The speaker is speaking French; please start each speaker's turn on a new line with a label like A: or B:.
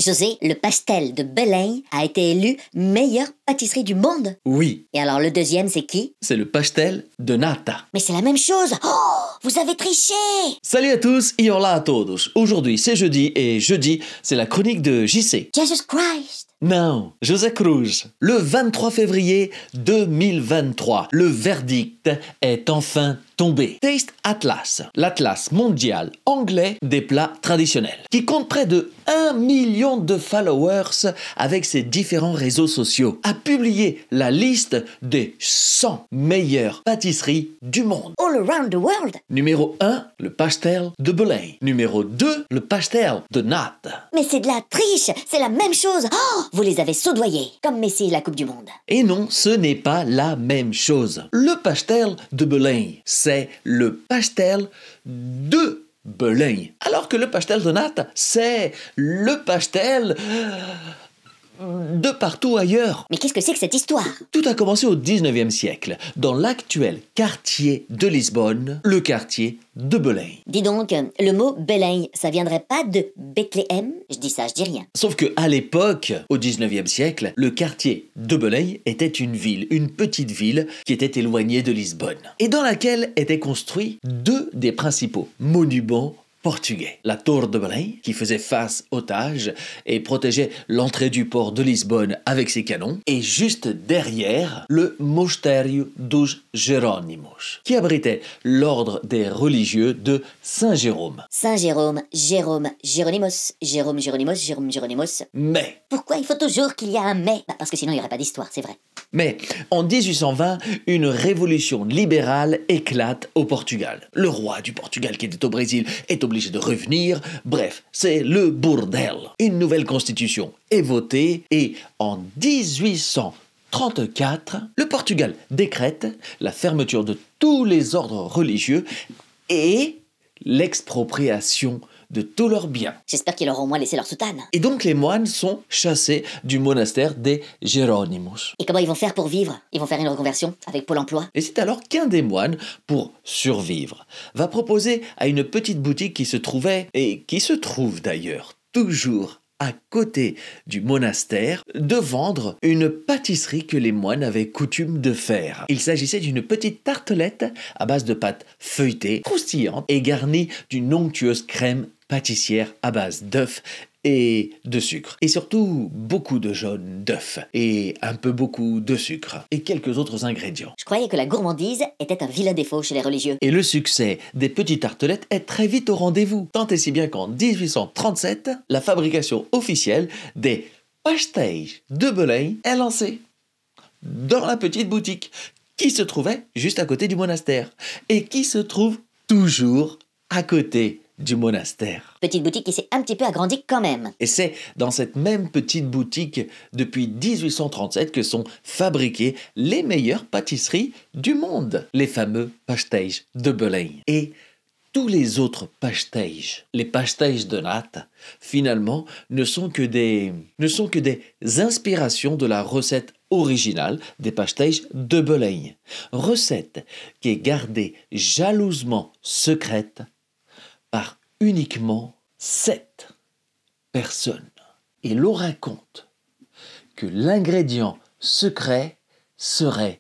A: José, le pastel de Belém a été élu meilleure pâtisserie du monde.
B: Oui,
A: Et alors le deuxième, c'est qui?
B: c'est le pastel de nata.
A: Mais c'est la même chose. Oh, vous avez triché.
B: Salut à tous et hola a todos. Aujourd'hui c'est jeudi et jeudi c'est la chronique de JC.
A: Jesus Christ.
B: Non, José Cruz. Le 23 février 2023, le verdict est enfin tombé. Taste Atlas, l'atlas mondial anglais des plats traditionnels, qui compte près de 1 million de followers avec ses différents réseaux sociaux, a publié la liste des 100 meilleures pâtisseries du monde.
A: All around the world.
B: Numéro 1, le pastel de Belém. Numéro 2, le pastel de nata.
A: Mais c'est de la triche. C'est la même chose. Oh, vous les avez soudoyés. Comme Messi et la Coupe du Monde.
B: Et non, ce n'est pas la même chose. Le pastel de Belém, c'est le pastel de Belém. Alors que le pastel de nata, c'est le pastel de partout ailleurs.
A: Mais qu'est-ce que c'est que cette histoire?
B: Tout a commencé au 19e siècle, dans l'actuel quartier de Lisbonne, le quartier de Belém.
A: Dis donc, le mot Belém, ça viendrait pas de Bethléem? Je dis ça, je dis rien.
B: Sauf que à l'époque, au 19e siècle, le quartier de Belém était une ville, une petite ville qui était éloignée de Lisbonne, et dans laquelle étaient construits deux des principaux monuments portugais. La tour de Belém, qui faisait face aux Tages et protégeait l'entrée du port de Lisbonne avec ses canons, et juste derrière, le Mosteiro dos Jerônimos, qui abritait l'ordre des religieux de Saint-Jérôme.
A: Saint-Jérôme, Jérôme, Jéronimos, Jérôme, Jéronimos, Jérôme, Jéronimos.
B: Mais
A: Pourquoi il faut toujours qu'il y ait un mais? Bah, parce que sinon il n'y aurait pas d'histoire, c'est vrai.
B: Mais en 1820, une révolution libérale éclate au Portugal. Le roi du Portugal qui était au Brésil est obligé de revenir. Bref, c'est le bordel. Une nouvelle constitution est votée et en 1834, le Portugal décrète la fermeture de tous les ordres religieux et l'expropriation de tous leurs biens.
A: J'espère qu'ils leur ont au moins laissé leur soutane.
B: Et donc les moines sont chassés du monastère des Jéronimos.
A: Et comment ils vont faire pour vivre? Ils vont faire une reconversion avec Pôle emploi?
B: Et c'est alors qu'un des moines, pour survivre, va proposer à une petite boutique qui se trouvait, et qui se trouve d'ailleurs toujours à côté du monastère, de vendre une pâtisserie que les moines avaient coutume de faire. Il s'agissait d'une petite tartelette à base de pâte feuilletée, croustillante et garnie d'une onctueuse crème pâtissière à base d'œufs et de sucre. Et surtout, beaucoup de jaune d'œufs et un peu beaucoup de sucre et quelques autres ingrédients.
A: Je croyais que la gourmandise était un vilain défaut chez les religieux.
B: Et le succès des petites tartelettes est très vite au rendez-vous. Tant et si bien qu'en 1837, la fabrication officielle des pastéis de Belém est lancée dans la petite boutique qui se trouvait juste à côté du monastère et qui se trouve toujours à côté du monastère.
A: Petite boutique qui s'est un petit peu agrandie quand même.
B: Et c'est dans cette même petite boutique depuis 1837 que sont fabriquées les meilleures pâtisseries du monde, les fameux pastéis de Belém. Et tous les autres pastéis, les pastéis de nata, finalement, ne sont que des inspirations de la recette originale des pastéis de Belém. Recette qui est gardée jalousement secrète par uniquement 7 personnes. Et l'on raconte que l'ingrédient secret serait